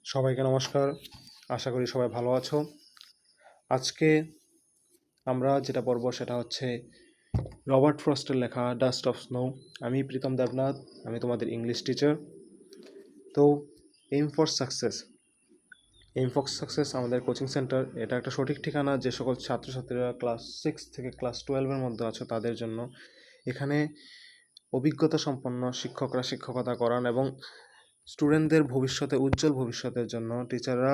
সবাইকে নমস্কার। আশা করি সবাই ভালো আছো। আজকে আমরা যেটা পড়ব সেটা হচ্ছে রবার্ট ফ্রস্টের লেখা ডাস্ট অফ স্নো। আমি প্রীতম দেবনাথ, আমি তোমাদের ইংলিশ টিচার। তো এইম ফর সাকসেস আমাদের কোচিং সেন্টার। এটা একটা সঠিক ঠিকানা যে সকল ছাত্রছাত্রীরা ক্লাস 6 থেকে ক্লাস 12-এর মধ্যে আছো তাদের জন্য। এখানে অভিজ্ঞতা সম্পন্ন শিক্ষকরা শিক্ষকতা করান এবং স্টুডেন্টদের উজ্জ্বল ভবিষ্যতের জন্য টিচাররা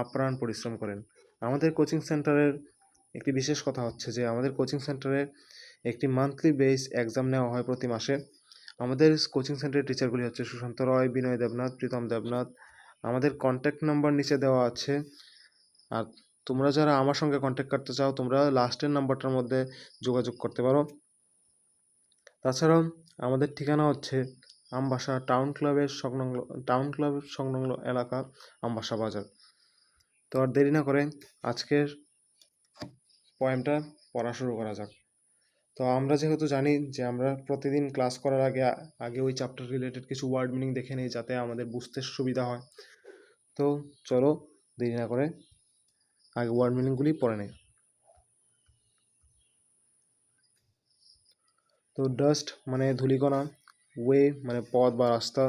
আপ্রাণ পরিশ্রম করেন। আমাদের কোচিং সেন্টারের একটি বিশেষ কথা হচ্ছে যে আমাদের কোচিং সেন্টারে একটি মান্থলি বেস এক্সাম নেওয়া হয় প্রতি মাসে। আমাদের কোচিং সেন্টারের টিচারগুলি হচ্ছে সুশান্ত রয়, বিনয় দেবনাথ, প্রীতম দেবনাথ। আমাদের কন্ট্যাক্ট নাম্বার নিচে দেওয়া আছে। আর তোমরা যারা আমার সঙ্গে কন্ট্যাক্ট করতে চাও তোমরা লাস্টের নাম্বারটার মধ্যে যোগাযোগ করতে পারো। তাছাড়াও আমাদের ঠিকানা হচ্ছে আমবাসা টাউন ক্লাবের সংলগ্ন এলাকা, আমবাসা বাজার। তো আর দেরি না করে আজকের পয়েমটা পড়া শুরু করা যাক। তো আমরা যেহেতু জানি যে আমরা প্রতিদিন ক্লাস করার আগে ওই চ্যাপ্টার রিলেটেড কিছু ওয়ার্ড মিনিং দেখে নিই যাতে আমাদের বুঝতে সুবিধা হয়। তো চলো দেরি না করে আগে ওয়ার্ড মিনিংগুলি পড়ে নিই। তো ডাস্ট মানে ধূলিকণা, ওয়ে মানে পথ বা রাস্তা,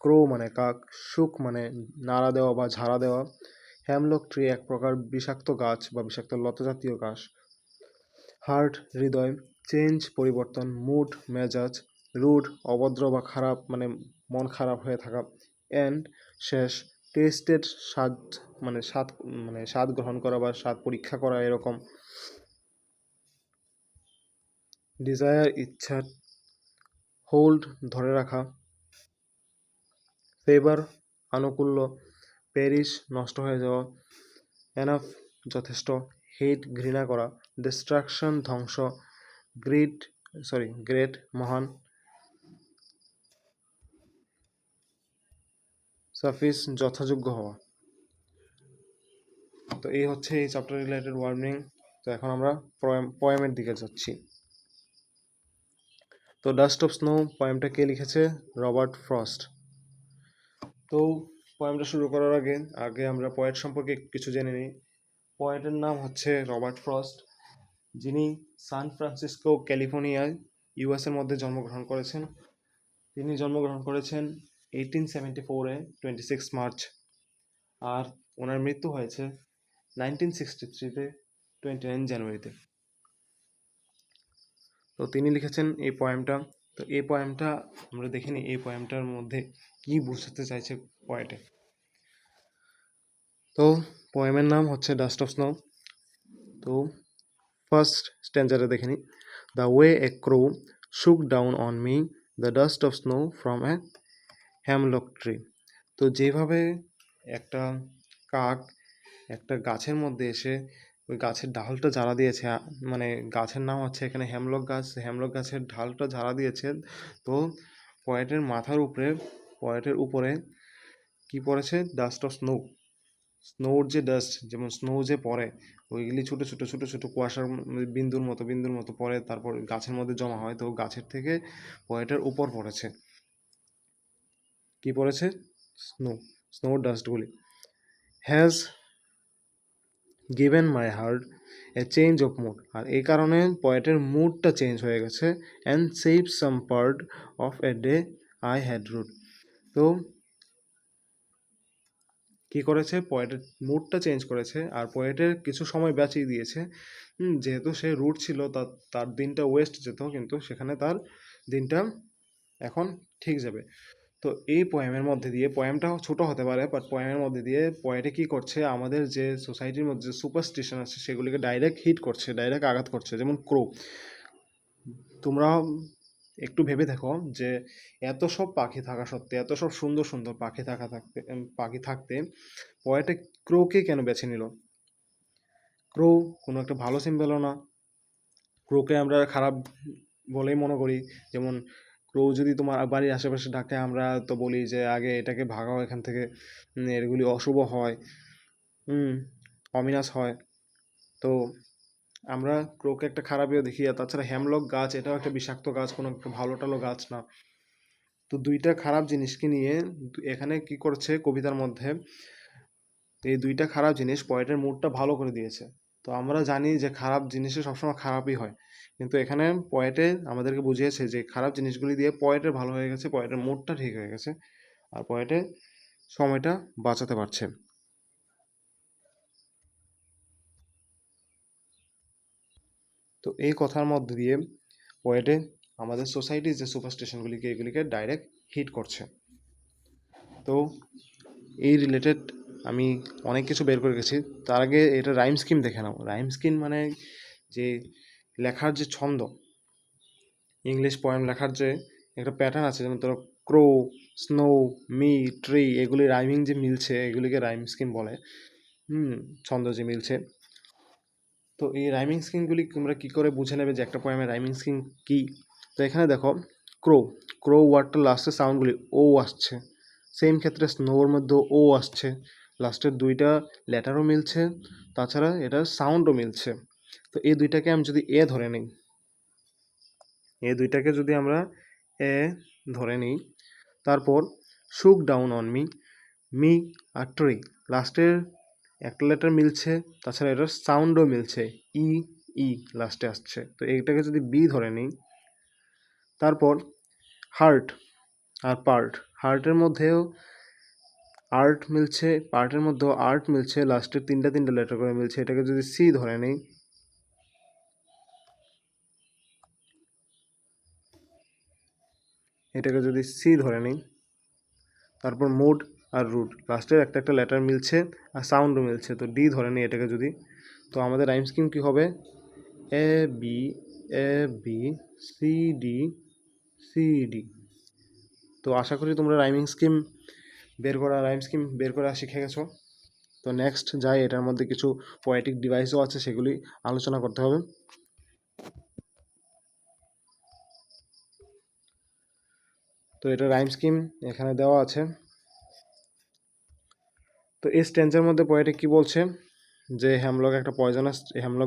ক্রো মানে কাক, শুক মানে নাড়া দেওয়া বা ঝাড়া দেওয়া, হ্যামলক ট্রি এক প্রকার বিষাক্ত গাছ বা বিষাক্ত লতাজাতীয় ঘাস, হার্ট হৃদয়, চেঞ্জ পরিবর্তন, মুড মেজাজ, রুড অভদ্র বা খারাপ মানে মন খারাপ হয়ে থাকা, এন্ড শেষ, টেস্টেড স্বাদ গ্রহণ করা বা স্বাদ পরীক্ষা করা এরকম, ডিজায়ার ইচ্ছা, হোল্ড ধরে রাখা, ফেভার আনুকূল্য, পেরিশ নষ্ট হয়ে যাওয়া, এনাফ যথেষ্ট, হেট ঘৃণা করা, ডিস্ট্রাকশন ধ্বংস, গ্রেট মহান, সাফিস যথাযোগ্য হওয়া। তো এই হচ্ছে এই চ্যাপ্টার রিলেটেড ওয়ার্নিং। তো এখন আমরা পয়েমের দিকে যাচ্ছি। তো ডাস্ট অফ স্নো পয়েমটা কে লিখেছে? Robert frost. তো পয়েমটা শুরু করার আগে আমরা পয়েট সম্পর্কে কিছু জেনে নিই। পয়েটের নাম হচ্ছে রবার্ট ফ্রস্ট, যিনি সান ফ্রান্সিসকো ক্যালিফোর্নিয়ায় ইউএসের মধ্যে জন্মগ্রহণ করেছেন। তিনি জন্মগ্রহণ করেছেন 1874-এ 26 মার্চ, আর ওনার মৃত্যু হয়েছে 1963-তে 29 জানুয়ারিতে। তো তিনি লিখেছেন এই পয়েমটা। তো এই পয়েমটা আমরা দেখিনি এই পয়েমটার মধ্যে কি বুঝতে চাইছে পয়েটে। তো পয়েমের নাম হচ্ছে ডাস্ট অফ স্নো। তো ফার্স্ট স্ট্যান্জারে দেখে নিই। The way a crow shook down on me the dust of snow from a hemlock tree. তো যেভাবে একটা কাক একটা গাছের মধ্যে এসে ওই গাছের ডালটা ঝাড়া দিয়েছে, মানে গাছের নাম হচ্ছে এখানে হ্যামলক গাছ, হ্যামলক গাছের ঢালটা ঝাড়া দিয়েছে। তো পয়েটের উপরে কি পড়েছে? Dust of snow. স্নোর যে ডাস্ট, যেমন স্নো যে পড়ে ওইগুলি ছোটো ছোটো ছোটো ছোটো কুয়াশার বিন্দুর মতো পড়ে, তারপর গাছের মধ্যে জমা হয়। তো গাছের থেকে পয়েটের উপর পড়েছে কি পড়েছে? স্নোর ডাস্টগুলি। Has given my heart a change of mood. আর এই কারণে পয়েটের মুডটা চেঞ্জ হয়ে গেছে। And saved some part of a day I had rued. তো কি করেছে? পয়েটের মুডটা চেঞ্জ করেছে আর পয়েটের কিছু সময় বাঁচিয়ে দিয়েছে। যেহেতু সে রুট ছিল, তার দিনটা ওয়েস্ট যেত, কিন্তু সেখানে তার দিনটা এখন ঠিক যাবে। তো এই পয়েমের মধ্যে দিয়ে, পয়েমটা ছোট হতে পারে বাট পয়েমের মধ্যে দিয়ে পয়েটে কি করছে, আমাদের যে সোসাইটির মধ্যে যে সুপারস্টিশন আছে সেগুলিকে ডাইরেক্ট হিট করছে, ডাইরেক্ট আঘাত করছে। যেমন ক্রো, তোমরা একটু ভেবে দেখো যে এত সব পাখি থাকা সত্ত্বে, এত সব সুন্দর সুন্দর পাখি থাকতে পয়েটে ক্রোকে কেন বেছে নিল? ক্রো কোনো একটা ভালো সিম্বলও না। ক্রোকে আমরা খারাপ বলেই মনে করি। যেমন ক্রো যদি তোমার বাড়ির আশেপাশে ডাকে, আমরা তো বলি যে আগে এটাকে ভাগাও এখান থেকে, এগুলি অশুভ হয়, অমিনাস হয়। তো আমরা ক্রোকে একটা খারাপইও দেখি। আর তাছাড়া হ্যামলক গাছ এটাও একটা বিষাক্ত গাছ, কোনো একটা ভালো টালো গাছ না। তো দুইটা খারাপ জিনিসকে নিয়ে এখানে কি করছে কবিতার মধ্যে, তো এই দুইটা খারাপ জিনিস পয়েটের মুডটা ভালো করে দিয়েছে। তো আমরা জানি যে খারাপ জিনিসে সবসময় খারাপই হয়, কিন্তু এখানে পয়েটে আমাদেরকে বুঝিয়েছে যে খারাপ জিনিসগুলি দিয়ে পয়েটের ভালো হয়ে গেছে, পয়েটের মুডটা ঠিক হয়ে গেছে, আর পয়েটে সময়টা বাঁচাতে পারছে। তো এই কথার মধ্যে দিয়ে পয়েটে আমাদের সোসাইটির যে সুপারস্টিশনগুলিকে এগুলিকে ডাইরেক্ট হিট করছে। তো এই রিলেটেড আমি অনেক কিছু বের করে গেছি। তার আগে এটা রাইম স্কিম দেখে নাও। রাইম স্কিম মানে যে লেখার যে ছন্দ, ইংলিশ পোয়েম লেখার যে একটা প্যাটার্ন আছে, যেমন ধরো ক্রো, স্নো, মি, ট্রি, এগুলি রাইমিং যে মিলছে এগুলিকে রাইম স্কিম বলে। ছন্দ যে মিলছে। তো এই রাইমিং স্কিমগুলি তোমরা কী করে বুঝে নেবে যে একটা পোয়েমের রাইমিং স্কিম কী? তো এখানে দেখো, ক্রো, ক্রো ওয়ার্ডটার লাস্টের সাউন্ডগুলি ও আসছে। সেম ক্ষেত্রে স্নোর মধ্যেও ও আসছে, লাস্টের দুইটা লেটারও মিলছে, তাছাড়া এটার সাউন্ডও মিলছে। তো এই দুইটাকে আমি যদি এ ধরে নিই, এই দুইটাকে যদি আমরা এ ধরে নিই, তারপর shook down on me, me আর ট্রি, লাস্টের একটা লেটার মিলছে, তাছাড়া এটার সাউন্ডও মিলছে, ই, ই লাস্টে আসছে। তো এইটাকে যদি বি ধরে নিই, তারপর হার্ট আর পার্ট, হার্টের মধ্যেও আর্ট মিলছে, পার্টের মধ্যেও আর্ট মিলছে, লাস্টের তিনটা তিনটা লেটার করে মিলছে। এটাকে যদি সি ধরে নিই, এটাকে যদি সি ধরে নিই, তারপর মুড আর রুট, লাস্টের একটা একটা লেটার মিলছে আর সাউন্ডও মিলছে। তো ডি ধরে নিই এটাকে যদি, তো আমাদের রাইম স্কিম কী হবে? A B, A B, C D, C D. তো আশা করি তোমরা রাইমিং স্কিম রাইম স্কিম বের করা শিখে গেছো। তো নেক্সট যাই, এটার মধ্যে কিছু পোয়েটিক ডিভাইসও আছে, সেগুলি আলোচনা করতে হবে। তো এটা রাইম স্কিম এখানে দেওয়া আছে। তো এই স্ট্যান্সের মধ্যে পোয়েটিক কি বলছে, যে হ্যামলক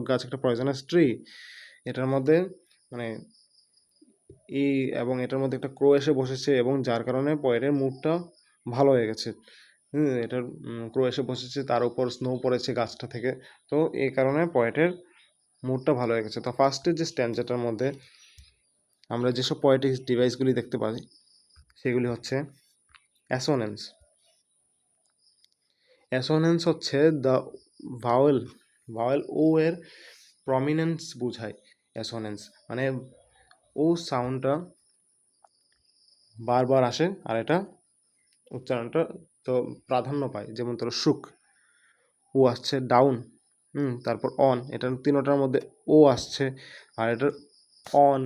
গাছ একটা পয়জনাস ট্রি, এটার মধ্যে মানে এবং এটার মধ্যে একটা ক্রো এসে বসেছে, এবং যার কারণে পোয়েটের মুডটা ভালো হয়ে গেছে। এটার ক্রো এসে বসেছে, তার উপর স্নো পড়েছে গাছটা থেকে, তো এই কারণে পোয়েটের মুডটা ভালো হয়ে গেছে। তো ফার্স্টের যে স্ট্যান্সটার মধ্যে আমরা যেসব পোয়েটিক ডিভাইসগুলি দেখতে পাই সেগুলি হচ্ছে অ্যাসোনেন্স। অ্যাসোনেন্স হচ্ছে দ্য ভাওয়েল, ও এর প্রমিনেন্স বোঝায়। অ্যাসোনেন্স মানে ও সাউন্ডটা বারবার আসে আর এটা উচ্চারণটা তো প্রাধান্য পায়। যেমন ধরো সুখ, ও আসছে ডাউন, তারপর অন, এটা তিনোটার মধ্যে ও আসছে আর এটার অন,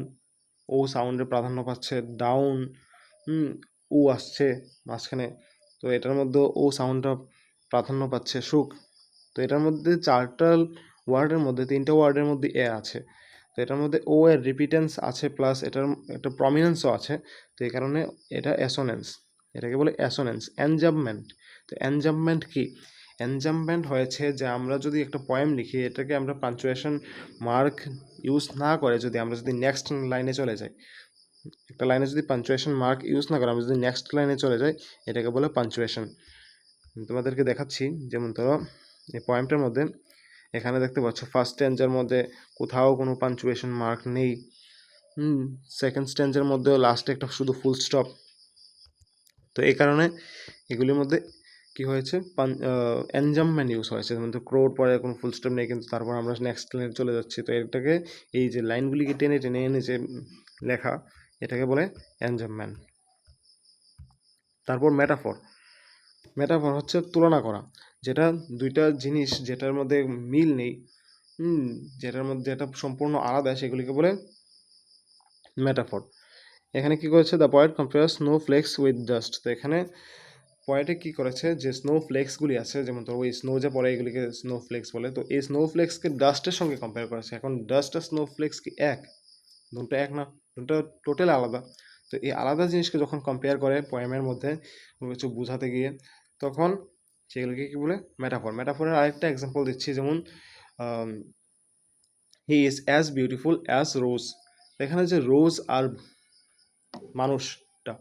ও সাউন্ডে প্রাধান্য পাচ্ছে। ডাউন, ও আসছে মাঝখানে, তো এটার মধ্যে ও সাউন্ডটা প্রাধান্য পাচ্ছে সুখ। তো এটার মধ্যে চারটা ওয়ার্ডের মধ্যে তিনটা ওয়ার্ডের মধ্যে এ আছে, তো এটার মধ্যে ও এর রিপিটেন্স আছে, প্লাস এটার একটা প্রমিনেন্সও আছে। তো এই কারণে এটা অ্যাসোনেন্স, এটাকে বলে অ্যাসোনেন্স। এনজাম্পমেন্ট, তো এনজাম্পমেন্ট কি? এনজাম্পমেন্ট হয়েছে যে আমরা যদি একটা পয়েম লিখি, এটাকে আমরা পাঞ্চুয়েশন মার্ক ইউজ না করে আমরা যদি নেক্সট লাইনে চলে যাই, একটা লাইনে যদি পাঞ্চুয়েশন মার্ক ইউজ না করে আমরা যদি নেক্সট লাইনে চলে যাই, এটাকে বলে পাঞ্চুয়েশন। তোমাদেরকে দেখাচ্ছি, যেমন ধরো এই পয়েমটার মধ্যে এখানে দেখতে পাচ্ছ ফার্স্ট স্ট্যান্জার মধ্যে কোথাও কোনো পাঞ্চুয়েশন মার্ক নেই। সেকেন্ড স্ট্যান্জার মধ্যেও লাস্টে একটা শুধু ফুল স্টপ। তো এই কারণে এগুলির মধ্যে কি হয়েছে, এনজাম্পমেন্ট ইউজ হয়েছে। যেমন তো ক্রোর পরে কোনো ফুল স্টপ নেই, কিন্তু তারপর আমরা নেক্সট লাইনে চলে যাচ্ছি। তো এটাকে এই যে লাইনগুলিকে টেনে টেনে এনে যে লেখা, এটাকে বলে এনজাম্পমেন্ট। তারপর মেটাফর, মেটাফর হচ্ছে তুলনা করা, যেটা দুইটা জিনিস যেটার মধ্যে মিল নেই, যেটার মধ্যে যেটা সম্পূর্ণ আলাদা, সেগুলিকে বলে মেটাফর। এখানে কি করেছে, the poet compare snow flakes with dust. তো এখানে পয়েটে কি করেছে, যে স্নো ফ্লেক্সগুলি আছে, যেমন ধরো ওই স্নো যে পড়ে এগুলিকে স্নো ফ্লেক্স বলে, তো এই স্নো ফ্লেক্সকে ডাস্টের সঙ্গে কম্পেয়ার করেছে। এখন ডাস্ট আর স্নো ফ্লেক্স কি এক? দুটো এক না, দুটো টোটাল আলাদা। তো এই আলাদা জিনিসকে যখন কম্পেয়ার করে পোয়েমের মধ্যে কোনো কিছু বোঝাতে গিয়ে, তখন সেগুলোকে কি বলে, মেটাফর। মেটাফরের আরেকটা এক্সাম্পল দিচ্ছি, যেমন he is as beautiful as rose. এখানে যে রোজ আর মানুষটা,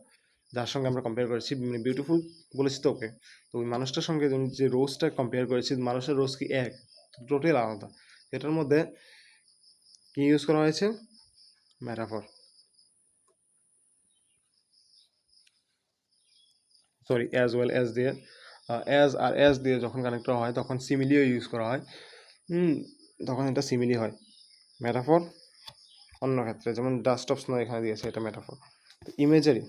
যার সঙ্গে আমরা কম্পেয়ার করেছি, মানে বিউটিফুল বলেছি তো ওকে, তো ওই মানুষটার সঙ্গে যে রোজটা কম্পেয়ার করেছি, মানুষের রোজ কি এক, টোটাল আলাদা। এটার মধ্যে কি ইউজ করা হয়েছে, metaphor, sorry as well as দিয়ে, অ্যাজ আর অ্যাজ দিয়ে যখন কানেক্ট করা হয় তখন সিমিলিও ইউজ করা হয়, তখন এটা সিমিলি হয়। ম্যাটাফর অন্য ক্ষেত্রে, যেমন ডাস্ট অফ স্নো এখানে দিয়েছে, এটা metaphor. Imagery,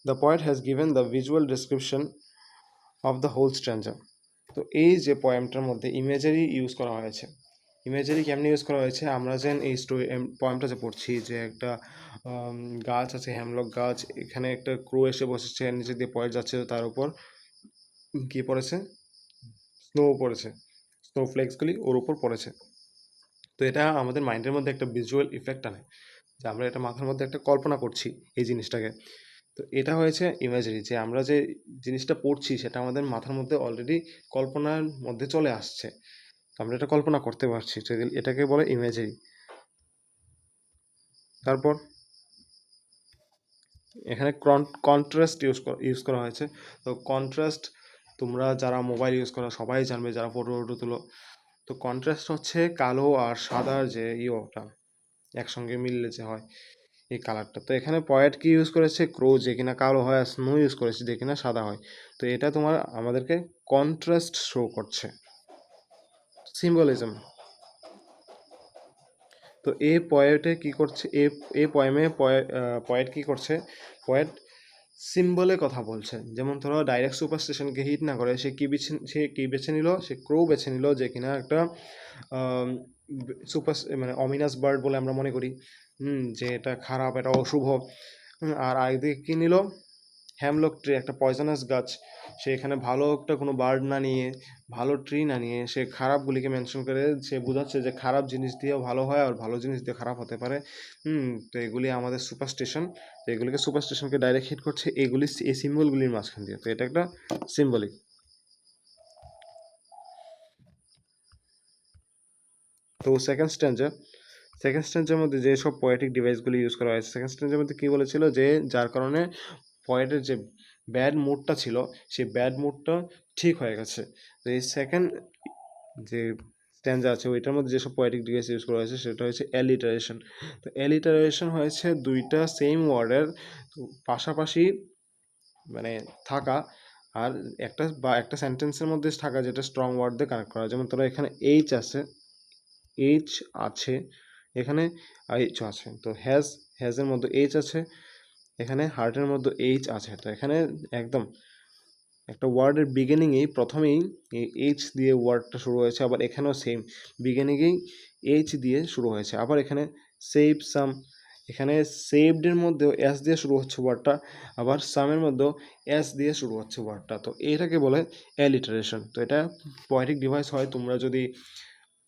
the poet has given the visual description of the whole stanza. তো এই যে পয়েমটার মধ্যে ইমেজারি ইউজ করা হয়েছে, ইমেজারি কেমনি ইউজ করা হয়েছে, আমরা যেন এই স্টোরি পয়েমটা যে পড়ছি, যে একটা গাছ আছে, হ্যামলক গাছ, এখানে একটা ক্রো এসে বসেছে, নিচে দিয়ে পয়েট যাচ্ছে, তার উপর কি পড়েছে, স্নো পড়েছে, স্নো ফ্লেক্সগুলি ওর উপর পড়েছে। তো এটা আমাদের মাইন্ডের মধ্যে একটা ভিজুয়াল ইফেক্ট আনে, যে আমরা এটা মাথার মধ্যে একটা কল্পনা করছি এই জিনিসটাকে। তো এটা হয়েছে ইমেজারি, যে আমরা যে জিনিসটা পড়ছি সেটা আমাদের মাথার মধ্যে অলরেডি কল্পনার মধ্যে চলে আসছে, তো আমরা এটা কল্পনা করতে পারছি, তো এটাকে বলে ইমেজারি। তারপর এখানে কন্ট্রাস্ট ইউজ করা হয়েছে। তো কন্ট্রাস্ট তোমরা যারা মোবাইল ইউজ করো সবাই জানবে, যারা ফটো তুলো। তো কন্ট্রাস্ট হচ্ছে কালো আর সাদার যে ওটা একসঙ্গে মিললে যে হয় এই কালারটা। তো এখানে পয়েট কি ইউজ করেছে, ক্রো, যে কিনা কালো হয়, আর স্নো ইউজ করেছে যে কিনা সাদা হয়। তো এটা তোমার আমাদেরকে কন্ট্রাস্ট শো করছে, সিম্বলিজম। তো এই পয়েটে কি করছে, এই পয়েমে পয়েট কি করছে, পয়েট সিম্বলে কথা বলছে। যেমন ধরো ডাইরেক্ট সুপারস্টিশনকে হিট না করে সে কি বেছে নিল, সে ক্রো বেছে নিল, যে কিনা একটা সুপার, মানে অমিনাস বার্ড বলে আমরা মনে করি, যে এটা খারাপ, এটা অশুভ। আর আরেকদিকে কী নিল, হ্যামলক ট্রি, একটা পয়জনাস গাছ, সে এখানে ভালো একটা কোনো বার্ড না নিয়ে, ভালো ট্রি না নিয়ে, সে খারাপগুলিকে মেনশন করে সে বোঝাচ্ছে যে খারাপ জিনিস দিয়েও ভালো হয়, আর ভালো জিনিস দিয়ে খারাপ হতে পারে। তো এগুলি আমাদের সুপারস্টিশন, তো এগুলিকে সুপারস্টিশনকে ডাইরেক্ট হিট করছে এগুলি, এই সিম্বলগুলির মাঝখান দিয়ে। তো এটা একটা সিম্বলিক। তো সেকেন্ড স্ট্যান্ডার মধ্যে যেসব পোয়েটিক ডিভাইসগুলি ইউজ করা হয়েছে, সেকেন্ড স্ট্যান্ডার মধ্যে কী বলেছিল, যে যার কারণে পয়েটের যে ব্যাড মুডটা ছিল সেই ব্যাড মুডটা ঠিক হয়ে গেছে। তো এই সেকেন্ড যে স্ট্যান্ডা আছে ওইটার মধ্যে যেসব পোয়েটিক ডিভাইস ইউজ করা হয়েছে সেটা হচ্ছে অ্যালিটারেশন। তো অ্যালিটারেশন হয়েছে দুইটা সেম ওয়ার্ডের পাশাপাশি মানে থাকা, আর একটা সেন্টেন্সের মধ্যে থাকা যেটা স্ট্রং ওয়ার্ড দিয়ে কানেক্ট করা। যেমন তোরা এখানে এইচ আছে, এখানে এইচও আছে, তো হ্যাজের মধ্যে এইচ আছে, এখানে হার্টের মধ্যে এইচ আছে। তো এখানে একদম একটা ওয়ার্ডের বিগিনিংয়েই প্রথমেই এইচ দিয়ে ওয়ার্ডটা শুরু হয়েছে, আবার এখানেও সেম বিগিনিংয়েই এইচ দিয়ে শুরু হয়েছে। আবার এখানে সেভ সাম, এখানে সেভডের মধ্যেও এস দিয়ে শুরু হচ্ছে ওয়ার্ডটা, আবার সামের মধ্যেও এস দিয়ে শুরু হচ্ছে ওয়ার্ডটা। তো এটাকে বলে অ্যালিটারেশন। তো এটা পোয়েটিক ডিভাইস হয়, তোমরা যদি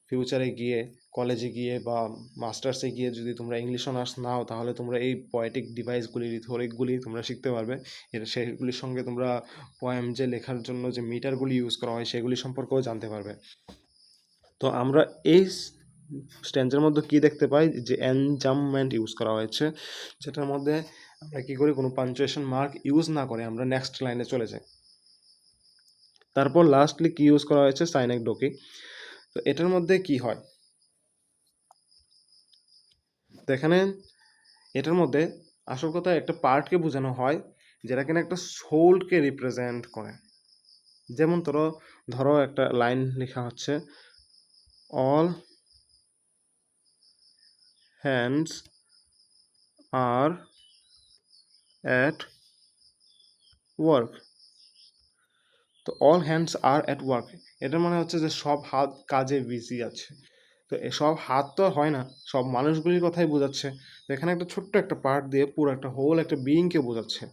ফিউচারে গিয়ে, কলেজে গিয়ে বা মাস্টার্সে গিয়ে যদি তোমরা ইংলিশ অনার্স নাও, তাহলে তোমরা এই পোয়েটিক ডিভাইসগুলি, রিথরিকগুলি তোমরা শিখতে পারবে। সেগুলির সঙ্গে তোমরা পোয়েম যে লেখার জন্য যে মিটারগুলি ইউজ করা হয় সেগুলি সম্পর্কেও জানতে পারবে। তো আমরা এই স্ট্যান্সের মধ্যে কি দেখতে পাই, যে এনজামমেন্ট ইউজ করা হয়েছে, যেটার মধ্যে আমরা কী করি, কোনো পাঞ্চুয়েশন মার্ক ইউজ না করে আমরা নেক্সট লাইনে চলে যাই। তারপর লাস্টলি কি ইউজ করা হয়েছে, সাইনেকডকি। তো এটার মধ্যে কি হয়, তো এখানে এটার মধ্যে আসল কথা একটা পার্টকে বোঝানো হয় যেটা কিনা একটা সোলকে রিপ্রেজেন্ট করে। যেমন ধরো একটা লাইন লেখা হচ্ছে, all hands are at work. তো all hands are at work, এটার মানে হচ্ছে যে সব হাত কাজে বিজি আছে। তো সব হাত তো হয় না, সব মানুষগুলির কথাই বোঝাচ্ছে। তো এখানে একটা ছোট্ট একটা পার্ট দিয়ে পুরো একটা হোল একটা বিইংকে বোঝাচ্ছে।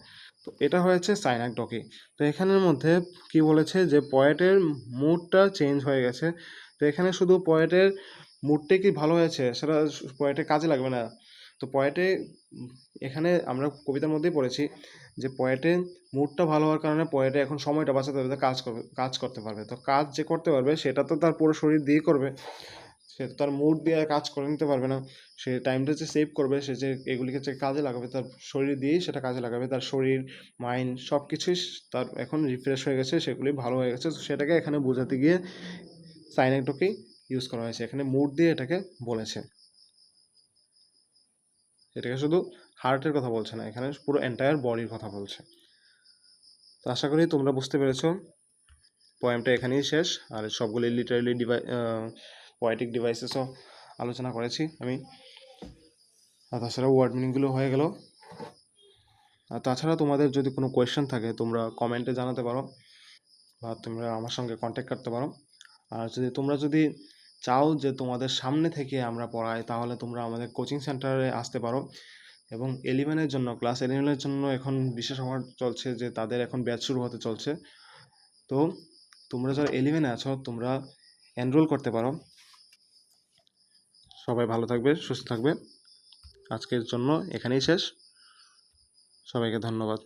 তো এটা হয়েছে সাইনাকডকি। তো এখানের মধ্যে কি বলেছে, যে পয়েটের মুডটা চেঞ্জ হয়ে গেছে। তো এখানে শুধু পয়েটের মুডটাই কি ভালো হয়েছে সেটা পয়েটের কাজে লাগবে না। তো পয়েটে এখানে আমরা কবিতার মধ্যেই পড়েছি যে পয়েটের মুডটা ভালো হওয়ার কারণে পয়েটে এখন সময়টা বাঁচাতে পারবে, কাজ করতে পারবে। তো কাজ যে করতে পারবে সেটা তো তার পুরো শরীর দিয়েই করবে, সে তো তার মুড দিয়ে কাজ করে নিতে পারবে না। সে টাইমটা যে সেভ করবে, সে যে এগুলিকে যে কাজে লাগাবে, তার শরীর দিয়েই সেটা কাজে লাগাবে। তার শরীর, মাইন্ড সব কিছুই তার এখন রিফ্রেশ হয়ে গেছে, সেগুলি ভালো হয়ে গেছে। তো সেটাকে এখানে বোঝাতে গিয়ে সাইনেকটোকেই ইউজ করা হয়েছে। এখানে মুড দিয়ে এটাকে বলেছে। এটাকে শুধু হার্টের কথা বলছে না, এখানে পুরো এন্টায়ার বডির কথা বলছে। তো আশা করি তোমরা বুঝতে পেরেছো। পোয়েমটা এখানেই শেষ। আর সবগুলি লিটারালি পোয়েটিক ডিভাইসেসও আলোচনা করেছি আমি। আর তাছাড়া ওয়ার্ড মিনিংগুলো হয়ে গেল। আর তাছাড়া তোমাদের যদি কোনো কোয়েশ্চেন থাকে তোমরা কমেন্টে জানাতে পারো, বা তোমরা আমার সঙ্গে কন্ট্যাক্ট করতে পারো। আর তোমরা যদি চাও যে তোমাদের সামনে থেকে আমরা পড়াই, তাহলে তোমরা আমাদের কোচিং সেন্টারে আসতে পারো। এবং ক্লাস 11-এর জন্য এখন বিশেষ অফার চলছে, যে তাদের এখন ব্যাচ শুরু হতে চলছে। তো তোমরা যারা 11-এ আছো তোমরা এনরোল করতে পারো। সবাই ভালো থাকবে, সুস্থ থাকবে। আজকের জন্য এখানেই শেষ। সবাইকে ধন্যবাদ।